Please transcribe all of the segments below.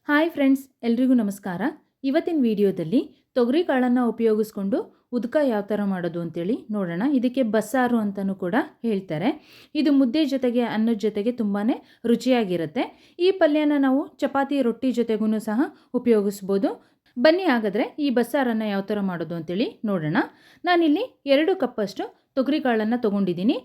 Hi friends, ಎಲ್ರಿಗೂ ನಮಸ್ಕಾರ. ಇವತ್ತಿನ ವಿಡಿಯೋದಲ್ಲಿ ತೊಗರಿ ಕಾಳನ್ನು ಉಪಯೋಗಿಸ್ಕೊಂಡು ಉದ್ಕ ಯಾವ ಥರ ಮಾಡೋದು ಅಂತೇಳಿ ನೋಡೋಣ. ಇದಕ್ಕೆ ಬಸ್ಸಾರು ಅಂತಲೂ ಕೂಡ ಹೇಳ್ತಾರೆ. ಇದು ಮುದ್ದೆ ಜೊತೆಗೆ ಅನ್ನದ ಜೊತೆಗೆ ತುಂಬಾ ರುಚಿಯಾಗಿರುತ್ತೆ. ಈ ಪಲ್ಯನ ನಾವು ಚಪಾತಿ ರೊಟ್ಟಿ ಜೊತೆಗೂ ಸಹ ಉಪಯೋಗಿಸ್ಬೋದು. ಬನ್ನಿ ಹಾಗಾದರೆ ಈ ಬಸ್ಸಾರನ್ನು ಯಾವ ಥರ ಮಾಡೋದು ಅಂತೇಳಿ ನೋಡೋಣ. ನಾನಿಲ್ಲಿ 2 ಕಪ್ಪಷ್ಟು ತೊಗರಿ ಕಾಳನ್ನು ತೊಗೊಂಡಿದ್ದೀನಿ.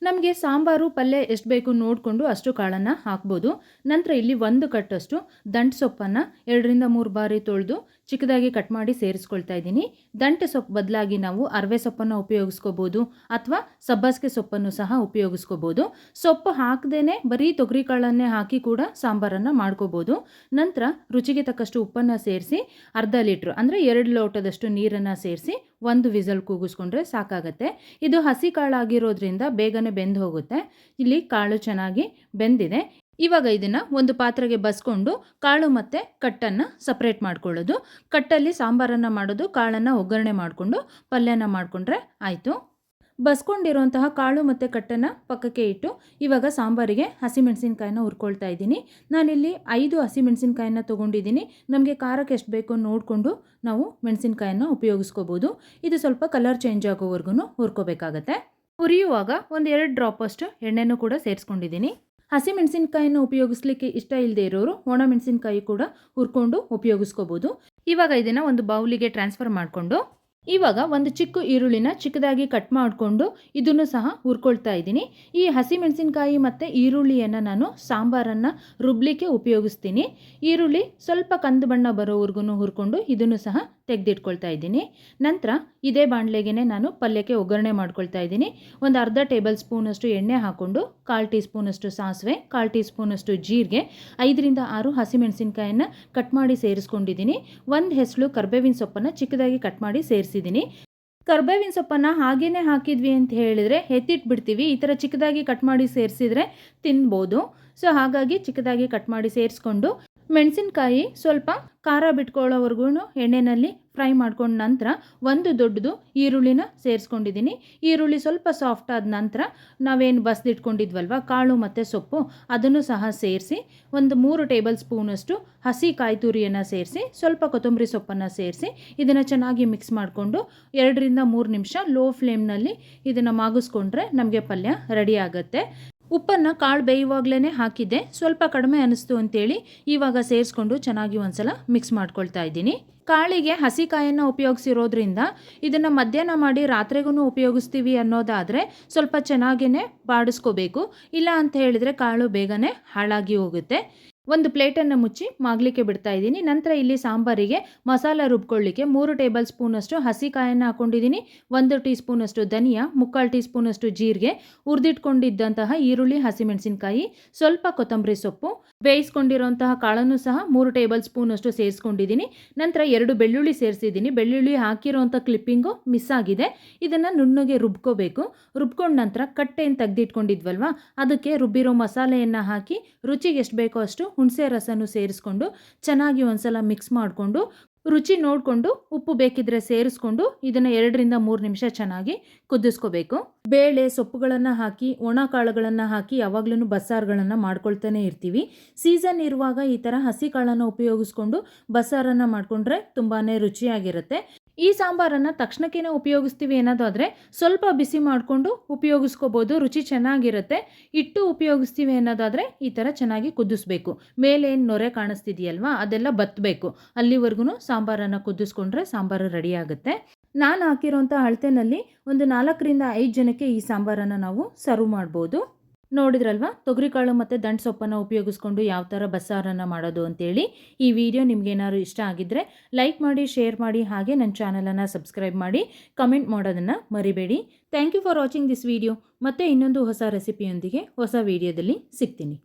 ನಮಗೆ ಸಾಂಬಾರು ಪಲ್ಯ ಎಷ್ಟು ಬೇಕು ನೋಡಿಕೊಂಡು ಅಷ್ಟು ಕಾಳನ್ನು ಹಾಕ್ಬೋದು. ನಂತರ ಇಲ್ಲಿ 1 ಕಟ್ಟಷ್ಟು ದಂಟು ಸೊಪ್ಪನ್ನು 2ರಿಂದ 3 ಬಾರಿ ತೊಳೆದು ಚಿಕ್ಕದಾಗಿ ಕಟ್ ಮಾಡಿ ಸೇರಿಸ್ಕೊಳ್ತಾ ಇದ್ದೀನಿ. ದಂಟು ಸೊಪ್ಪು ಬದಲಾಗಿ ನಾವು ಅರವೆ ಸೊಪ್ಪನ್ನು ಉಪಯೋಗಿಸ್ಕೋಬೋದು ಅಥವಾ ಸಬ್ಬಸಿಗೆ ಸೊಪ್ಪನ್ನು ಸಹ ಉಪಯೋಗಿಸ್ಕೋಬೋದು. ಸೊಪ್ಪು ಹಾಕದೇ ಬರೀ ತೊಗರಿ ಕಾಳನ್ನೇ ಹಾಕಿ ಕೂಡ ಸಾಂಬಾರನ್ನು ಮಾಡ್ಕೋಬೋದು. ನಂತರ ರುಚಿಗೆ ತಕ್ಕಷ್ಟು ಉಪ್ಪನ್ನು ಸೇರಿಸಿ ಅರ್ಧ ಲೀಟ್ರ್ ಅಂದರೆ 2 ಲೋಟದಷ್ಟು ನೀರನ್ನು ಸೇರಿಸಿ 1 ವಿಸಲ್ ಕೂಗಿಸ್ಕೊಂಡ್ರೆ ಸಾಕಾಗತ್ತೆ. ಇದು ಹಸಿ ಕಾಳಾಗಿರೋದ್ರಿಂದ ಬೇಗನೆ ಬೆಂದು ಹೋಗುತ್ತೆ. ಇಲ್ಲಿ ಕಾಳು ಚೆನ್ನಾಗಿ ಬೆಂದಿದೆ. ಇವಾಗ ಇದನ್ನು ಒಂದು ಪಾತ್ರೆಗೆ ಬಸ್ಕೊಂಡು ಕಾಳು ಮತ್ತು ಕಟ್ಟನ್ನು ಸಪ್ರೇಟ್ ಮಾಡ್ಕೊಳ್ಳೋದು. ಕಟ್ಟಲ್ಲಿ ಸಾಂಬಾರನ್ನು ಮಾಡೋದು, ಕಾಳನ್ನು ಒಗ್ಗರಣೆ ಮಾಡಿಕೊಂಡು ಪಲ್ಯನ ಮಾಡಿಕೊಂಡ್ರೆ ಆಯಿತು. ಬಸ್ಕೊಂಡಿರೋಂತಹ ಕಾಳು ಮತ್ತು ಕಟ್ಟನ್ನು ಪಕ್ಕಕ್ಕೆ ಇಟ್ಟು ಇವಾಗ ಸಾಂಬಾರಿಗೆ ಹಸಿಮೆಣಸಿನ್ಕಾಯಿನ ಹುರ್ಕೊಳ್ತಾ ಇದ್ದೀನಿ. ನಾನಿಲ್ಲಿ 5 ಹಸಿಮೆಣಸಿನ್ಕಾಯಿನ ತೊಗೊಂಡಿದ್ದೀನಿ. ನಮಗೆ ಖಾರಕ್ಕೆ ಎಷ್ಟು ಬೇಕೋ ನೋಡಿಕೊಂಡು ನಾವು ಮೆಣಸಿನ್ಕಾಯನ್ನು ಉಪಯೋಗಿಸ್ಕೋಬೋದು. ಇದು ಸ್ವಲ್ಪ ಕಲರ್ ಚೇಂಜ್ ಆಗೋವರೆಗೂ ಹುರ್ಕೋಬೇಕಾಗತ್ತೆ. ಹುರಿಯುವಾಗ 1-2 ಡ್ರಾಪಷ್ಟು ಎಣ್ಣೆನೂ ಕೂಡ ಸೇರಿಸ್ಕೊಂಡಿದ್ದೀನಿ. ಹಸಿಮೆಣಸಿನ್ಕಾಯಿನ ಉಪಯೋಗಿಸ್ಲಿಕ್ಕೆ ಇಷ್ಟ ಇಲ್ಲದೆ ಇರೋರು ಒಣ ಮೆಣಸಿನ್ಕಾಯಿ ಕೂಡ ಹುರ್ಕೊಂಡು ಉಪಯೋಗಿಸ್ಕೋಬೋದು. ಇವಾಗ ಇದನ್ನು ಒಂದು ಬೌಲಿಗೆ ಟ್ರಾನ್ಸ್ಫರ್ ಮಾಡಿಕೊಂಡು ಇವಾಗ ಒಂದು ಚಿಕ್ಕ ಈರುಳ್ಳಿನ ಚಿಕ್ಕದಾಗಿ ಕಟ್ ಮಾಡಿಕೊಂಡು ಇದನ್ನು ಸಹ ಹುರ್ಕೊಳ್ತಾ ಇದ್ದೀನಿ. ಈ ಹಸಿಮೆಣಸಿನ್ಕಾಯಿ ಮತ್ತು ಈರುಳ್ಳಿಯನ್ನು ನಾನು ಸಾಂಬಾರನ್ನು ರುಬ್ಲಿಕ್ಕೆ ಉಪಯೋಗಿಸ್ತೀನಿ. ಈರುಳ್ಳಿ ಸ್ವಲ್ಪ ಕಂದು ಬಣ್ಣ ಬರೋವರೆಗೂ ಹುರ್ಕೊಂಡು ಇದನ್ನು ಸಹ ತೆಗೆದಿಟ್ಕೊಳ್ತಾ ಇದ್ದೀನಿ. ನಂತರ ಇದೇ ಬಾಣಲೆಗೆ ನಾನು ಪಲ್ಯಕ್ಕೆ ಒಗ್ಗರಣೆ ಮಾಡ್ಕೊಳ್ತಾ ಇದ್ದೀನಿ. ಒಂದು ಅರ್ಧ ಟೇಬಲ್ ಸ್ಪೂನಷ್ಟು ಎಣ್ಣೆ ಹಾಕ್ಕೊಂಡು 1/4 ಟೀ ಸ್ಪೂನಷ್ಟು ಸಾಸಿವೆ, 1/4 ಟೀ ಸ್ಪೂನಷ್ಟು ಜೀರಿಗೆ, 5ರಿಂದ 6 ಹಸಿಮೆಣಸಿನ್ಕಾಯನ್ನು ಕಟ್ ಮಾಡಿ ಸೇರಿಸ್ಕೊಂಡಿದ್ದೀನಿ. 1 ಹೆಸಳು ಕರ್ಬೇವಿನ ಸೊಪ್ಪನ್ನು ಚಿಕ್ಕದಾಗಿ ಕಟ್ ಮಾಡಿ ಸೇರಿಸಿದ್ದೀನಿ. ಕರ್ಬೇವಿನ ಸೊಪ್ಪನ್ನು ಹಾಗೇ ಹಾಕಿದ್ವಿ ಅಂತ ಹೇಳಿದರೆ ಎತ್ತಿಟ್ಬಿಡ್ತೀವಿ. ಈ ಥರ ಚಿಕ್ಕದಾಗಿ ಕಟ್ ಮಾಡಿ ಸೇರಿಸಿದ್ರೆ ತಿನ್ಬೋದು. ಸೊ ಹಾಗಾಗಿ ಚಿಕ್ಕದಾಗಿ ಕಟ್ ಮಾಡಿ ಸೇರಿಸ್ಕೊಂಡು ಮೆಣಸಿನ್ಕಾಯಿ ಸ್ವಲ್ಪ ಖಾರ ಬಿಟ್ಕೊಳ್ಳೋವರೆಗೂ ಎಣ್ಣೆಯಲ್ಲಿ ಫ್ರೈ ಮಾಡ್ಕೊಂಡ ನಂತರ ಒಂದು ದೊಡ್ಡದು ಈರುಳ್ಳಿನ ಸೇರಿಸ್ಕೊಂಡಿದ್ದೀನಿ. ಈರುಳ್ಳಿ ಸ್ವಲ್ಪ ಸಾಫ್ಟ್ ಆದ ನಂತರ ನಾವೇನು ಬಸ್ದಿಟ್ಕೊಂಡಿದ್ವಲ್ವ ಕಾಳು ಮತ್ತು ಸೊಪ್ಪು ಅದನ್ನು ಸಹ ಸೇರಿಸಿ ಒಂದು 3 ಟೇಬಲ್ ಸ್ಪೂನಷ್ಟು ಹಸಿ ಕಾಯಿ ತುರಿಯನ್ನು ಸೇರಿಸಿ ಸ್ವಲ್ಪ ಕೊತ್ತಂಬರಿ ಸೊಪ್ಪನ್ನು ಸೇರಿಸಿ ಇದನ್ನು ಚೆನ್ನಾಗಿ ಮಿಕ್ಸ್ ಮಾಡಿಕೊಂಡು 2ರಿಂದ 3 ನಿಮಿಷ ಲೋ ಫ್ಲೇಮ್ನಲ್ಲಿ ಇದನ್ನು ಮಾಗಿಸ್ಕೊಂಡ್ರೆ ನಮಗೆ ಪಲ್ಯ ರೆಡಿ ಆಗುತ್ತೆ. ಉಪ್ಪನ್ನು ಕಾಳು ಬೇಯುವಾಗಲೇ ಹಾಕಿದ್ದೆ, ಸ್ವಲ್ಪ ಕಡಿಮೆ ಅನ್ನಿಸ್ತು ಅಂತೇಳಿ ಇವಾಗ ಸೇರಿಸ್ಕೊಂಡು ಚೆನ್ನಾಗಿ ಒಂದ್ಸಲ ಮಿಕ್ಸ್ ಮಾಡ್ಕೊಳ್ತಾ ಇದ್ದೀನಿ. ಕಾಳಿಗೆ ಹಸಿ ಕಾಯನ್ನು ಉಪಯೋಗಿಸಿರೋದ್ರಿಂದ ಇದನ್ನು ಮಧ್ಯಾಹ್ನ ಮಾಡಿ ರಾತ್ರಿಗೂ ಉಪಯೋಗಿಸ್ತೀವಿ ಅನ್ನೋದಾದರೆ ಸ್ವಲ್ಪ ಚೆನ್ನಾಗೇ ಬಾಡಿಸ್ಕೋಬೇಕು. ಇಲ್ಲ ಅಂತ ಹೇಳಿದರೆ ಕಾಳು ಬೇಗನೆ ಹಾಳಾಗಿ ಹೋಗುತ್ತೆ. ಒಂದು ಪ್ಲೇಟನ್ನು ಮುಚ್ಚಿ ಮಾಗಲಿಕ್ಕೆ ಬಿಡ್ತಾ ಇದ್ದೀನಿ. ನಂತರ ಇಲ್ಲಿ ಸಾಂಬಾರಿಗೆ ಮಸಾಲ ರುಬ್ಕೊಳ್ಳಿಕ್ಕೆ 3 ಟೇಬಲ್ ಸ್ಪೂನಷ್ಟು ಹಸಿ ಕಾಯನ್ನು ಹಾಕ್ಕೊಂಡಿದ್ದೀನಿ. 1 ಟೀ ಸ್ಪೂನಷ್ಟು ಧನಿಯಾ, 3/4 ಟೀ ಸ್ಪೂನಷ್ಟು ಜೀರಿಗೆ, ಹುರಿದಿಟ್ಕೊಂಡಿದ್ದಂತಹ ಈರುಳ್ಳಿ, ಹಸಿಮೆಣಸಿನ್ಕಾಯಿ, ಸ್ವಲ್ಪ ಕೊತ್ತಂಬರಿ ಸೊಪ್ಪು, ಬೇಯಿಸ್ಕೊಂಡಿರೋಂತಹ ಕಾಳನ್ನು ಸಹ 3 ಟೇಬಲ್ ಸ್ಪೂನಷ್ಟು ಸೇರಿಸ್ಕೊಂಡಿದ್ದೀನಿ. ನಂತರ 2 ಬೆಳ್ಳುಳ್ಳಿ ಸೇರಿಸಿದ್ದೀನಿ. ಬೆಳ್ಳುಳ್ಳಿ ಹಾಕಿರೋಂಥ ಕ್ಲಿಪ್ಪಿಂಗು ಮಿಸ್ ಆಗಿದೆ. ಇದನ್ನು ನುಣ್ಣಗೆ ರುಬ್ಕೋಬೇಕು. ರುಬ್ಕೊಂಡ ನಂತರ ಕಟ್ಟೆಯನ್ನು ತೆಗೆದಿಟ್ಕೊಂಡಿದ್ವಲ್ವ ಅದಕ್ಕೆ ರುಬ್ಬಿರೋ ಮಸಾಲೆಯನ್ನು ಹಾಕಿ ರುಚಿಗೆ ಎಷ್ಟು ಬೇಕೋ ಅಷ್ಟು ಹುಣಸೆ ರಸನು ಸೇರಿಸ್ಕೊಂಡು ಚೆನ್ನಾಗಿ ಒಂದ್ಸಲ ಮಿಕ್ಸ್ ಮಾಡಿಕೊಂಡು ರುಚಿ ನೋಡಿಕೊಂಡು ಉಪ್ಪು ಬೇಕಿದ್ರೆ ಸೇರಿಸ್ಕೊಂಡು ಇದನ್ನು 2ರಿಂದ 3 ನಿಮಿಷ ಚೆನ್ನಾಗಿ ಕುದಿಸ್ಕೋಬೇಕು. ಬೇಳೆ ಸೊಪ್ಪುಗಳನ್ನು ಹಾಕಿ ಒಣ ಕಾಳುಗಳನ್ನು ಹಾಕಿ ಯಾವಾಗಲೂ ಬಸ್ಸಾರುಗಳನ್ನು ಮಾಡ್ಕೊಳ್ತಾನೆ ಇರ್ತೀವಿ. ಸೀಸನ್ ಇರುವಾಗ ಈ ಥರ ಹಸಿ ಕಾಳನ್ನು ಉಪಯೋಗಿಸ್ಕೊಂಡು ಬಸ್ಸಾರನ್ನು ಮಾಡಿಕೊಂಡ್ರೆ ತುಂಬಾ ರುಚಿಯಾಗಿರುತ್ತೆ. ಈ ಸಾಂಬಾರನ್ನು ತಕ್ಷಣಕ್ಕೇ ಉಪಯೋಗಿಸ್ತೀವಿ ಅನ್ನೋದಾದರೆ ಸ್ವಲ್ಪ ಬಿಸಿ ಮಾಡಿಕೊಂಡು ಉಪಯೋಗಿಸ್ಕೋಬೋದು, ರುಚಿ ಚೆನ್ನಾಗಿರುತ್ತೆ. ಇಟ್ಟು ಉಪಯೋಗಿಸ್ತೀವಿ ಅನ್ನೋದಾದರೆ ಈ ಥರ ಚೆನ್ನಾಗಿ ಕುದಿಸ್ಬೇಕು. ಮೇಲೆ ಏನು ನೊರೆ ಕಾಣಿಸ್ತಿದೆಯಲ್ವಾ ಅದೆಲ್ಲ ಬತ್ತಬೇಕು. ಅಲ್ಲಿವರೆಗೂ ಸಾಂಬಾರನ್ನು ಕುದಿಸ್ಕೊಂಡ್ರೆ ಸಾಂಬಾರು ರೆಡಿ ಆಗುತ್ತೆ. ನಾನು ಹಾಕಿರೋಂಥ ಅಳತೆನಲ್ಲಿ ಒಂದು 4ರಿಂದ 5 ಜನಕ್ಕೆ ಈ ಸಾಂಬಾರನ್ನು ನಾವು ಸರ್ವ್ ಮಾಡ್ಬೋದು. ನೋಡಿದ್ರಲ್ವಾ ತೊಗರಿಕಾಳು ಮತ್ತು ದಂಟು ಸೊಪ್ಪನ್ನು ಉಪಯೋಗಿಸ್ಕೊಂಡು ಯಾವ ಥರ ಬಸ್ಸಾರನ್ನು ಮಾಡೋದು ಅಂತೇಳಿ. ಈ ವಿಡಿಯೋ ನಿಮಗೇನಾದ್ರು ಇಷ್ಟ ಆಗಿದ್ದರೆ ಲೈಕ್ ಮಾಡಿ, ಶೇರ್ ಮಾಡಿ, ಹಾಗೆ ನನ್ನ ಚಾನಲನ್ನು ಸಬ್ಸ್ಕ್ರೈಬ್ ಮಾಡಿ, ಕಮೆಂಟ್ ಮಾಡೋದನ್ನು ಮರಿಬೇಡಿ. Thank you for watching this video. ಮತ್ತೆ ಇನ್ನೊಂದು ಹೊಸ ರೆಸಿಪಿಯೊಂದಿಗೆ ಹೊಸ ವಿಡಿಯೋದಲ್ಲಿ ಸಿಗ್ತೀನಿ.